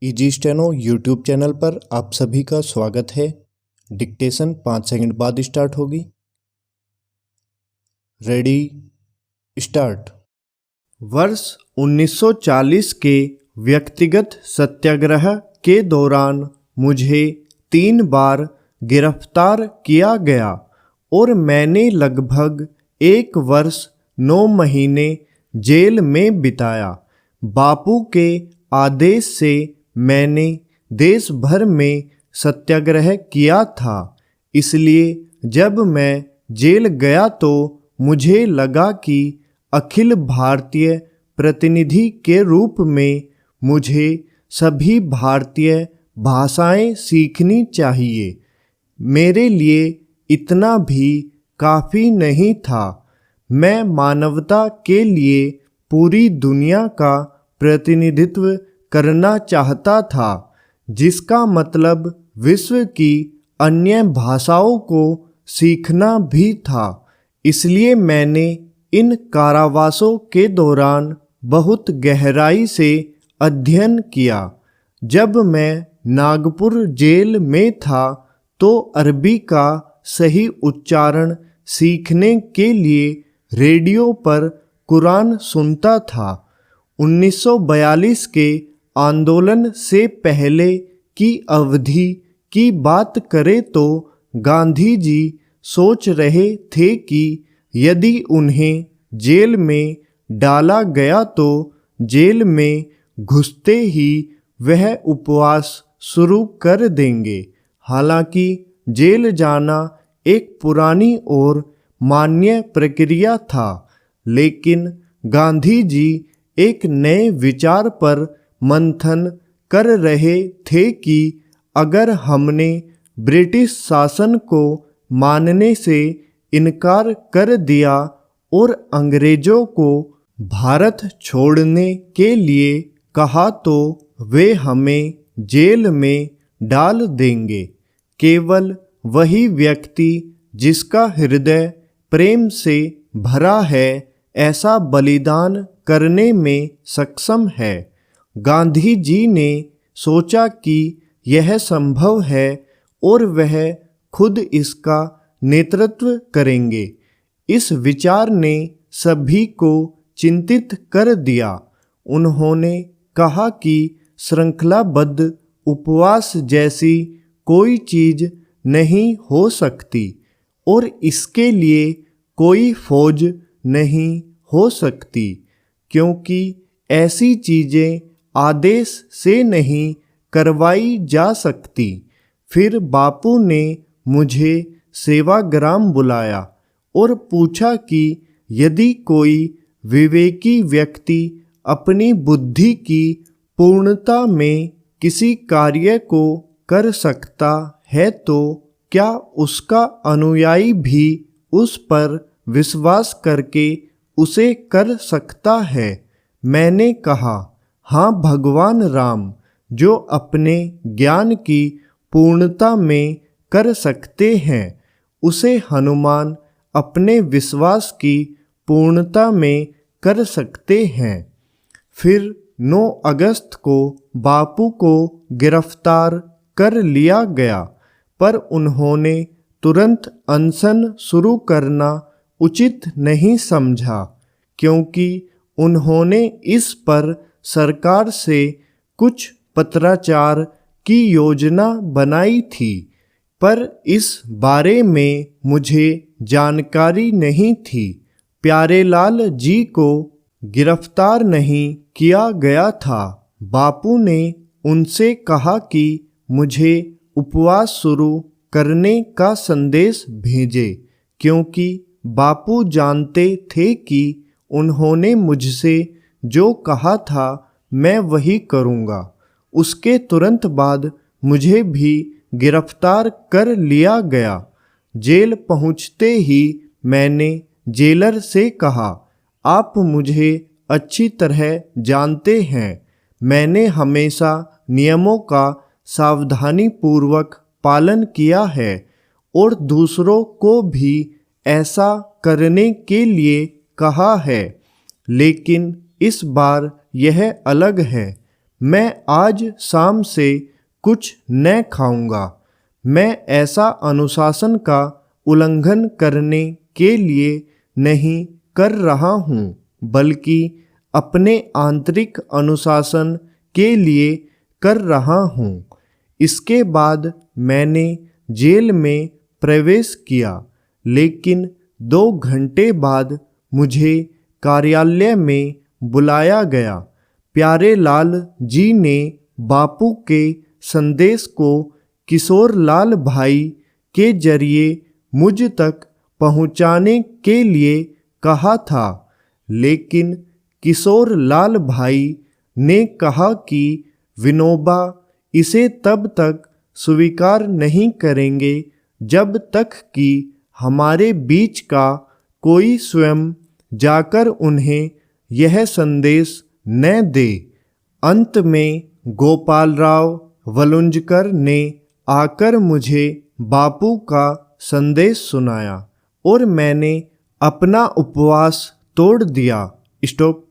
Easy steno YouTube channel पर आप सभी का स्वागत है। डिक्टेशन 5 सेकंड बाद स्टार्ट होगी। Ready start. वर्ष 1940 के व्यक्तिगत सत्याग्रह के दौरान मुझे 3 बार गिरफ्तार किया गया और मैंने लगभग 1 वर्ष 9 महीने जेल में बिताया। बापू के आदेश से मैंने देश भर में सत्याग्रह किया था, इसलिए जब मैं जेल गया तो मुझे लगा कि अखिल भारतीय प्रतिनिधि के रूप में मुझे सभी भारतीय भाषाएं सीखनी चाहिए। मेरे लिए इतना भी काफ़ी नहीं था। मैं मानवता के लिए पूरी दुनिया का प्रतिनिधित्व करना चाहता था, जिसका मतलब विश्व की अन्य भाषाओं को सीखना भी था। इसलिए मैंने इन कारावासों के दौरान बहुत गहराई से अध्ययन किया। जब मैं नागपुर जेल में था तो अरबी का सही उच्चारण सीखने के लिए रेडियो पर कुरान सुनता था। 1942 के आंदोलन से पहले की अवधि की बात करें तो गांधी जी सोच रहे थे कि यदि उन्हें जेल में डाला गया तो जेल में घुसते ही वह उपवास शुरू कर देंगे। हालांकि जेल जाना एक पुरानी और मान्य प्रक्रिया था, लेकिन गांधी जी एक नए विचार पर मंथन कर रहे थे कि अगर हमने ब्रिटिश शासन को मानने से इनकार कर दिया और अंग्रेजों को भारत छोड़ने के लिए कहा तो वे हमें जेल में डाल देंगे। केवल वही व्यक्ति जिसका हृदय प्रेम से भरा है ऐसा बलिदान करने में सक्षम है। गांधी जी ने सोचा कि यह संभव है और वह खुद इसका नेतृत्व करेंगे। इस विचार ने सभी को चिंतित कर दिया। उन्होंने कहा कि श्रृंखलाबद्ध उपवास जैसी कोई चीज नहीं हो सकती और इसके लिए कोई फौज नहीं हो सकती, क्योंकि ऐसी चीजें आदेश से नहीं करवाई जा सकती। फिर बापू ने मुझे सेवाग्राम बुलाया और पूछा कि यदि कोई विवेकी व्यक्ति अपनी बुद्धि की पूर्णता में किसी कार्य को कर सकता है तो क्या उसका अनुयायी भी उस पर विश्वास करके उसे कर सकता है। मैंने कहा, हाँ, भगवान राम जो अपने ज्ञान की पूर्णता में कर सकते हैं, उसे हनुमान अपने विश्वास की पूर्णता में कर सकते हैं। फिर 9 अगस्त को बापू को गिरफ्तार कर लिया गया, पर उन्होंने तुरंत अनशन शुरू करना उचित नहीं समझा, क्योंकि उन्होंने इस पर सरकार से कुछ पत्राचार की योजना बनाई थी, पर इस बारे में मुझे जानकारी नहीं थी। प्यारेलाल जी को गिरफ्तार नहीं किया गया था। बापू ने उनसे कहा कि मुझे उपवास शुरू करने का संदेश भेजे, क्योंकि बापू जानते थे कि उन्होंने मुझसे जो कहा था मैं वही करूँगा। उसके तुरंत बाद मुझे भी गिरफ्तार कर लिया गया। जेल पहुँचते ही मैंने जेलर से कहा, आप मुझे अच्छी तरह जानते हैं। मैंने हमेशा नियमों का सावधानीपूर्वक पालन किया है और दूसरों को भी ऐसा करने के लिए कहा है, लेकिन इस बार यह अलग है। मैं आज शाम से कुछ न खाऊंगा। मैं ऐसा अनुशासन का उल्लंघन करने के लिए नहीं कर रहा हूँ, बल्कि अपने आंतरिक अनुशासन के लिए कर रहा हूँ। इसके बाद मैंने जेल में प्रवेश किया, लेकिन 2 घंटे बाद मुझे कार्यालय में बुलाया गया। प्यारे लाल जी ने बापू के संदेश को किशोर लाल भाई के जरिए मुझ तक पहुंचाने के लिए कहा था, लेकिन किशोर लाल भाई ने कहा कि विनोबा इसे तब तक स्वीकार नहीं करेंगे जब तक कि हमारे बीच का कोई स्वयं जाकर उन्हें यह संदेश न दे। अंत में गोपालराव वलुंजकर ने आकर मुझे बापू का संदेश सुनाया और मैंने अपना उपवास तोड़ दिया। स्टॉप।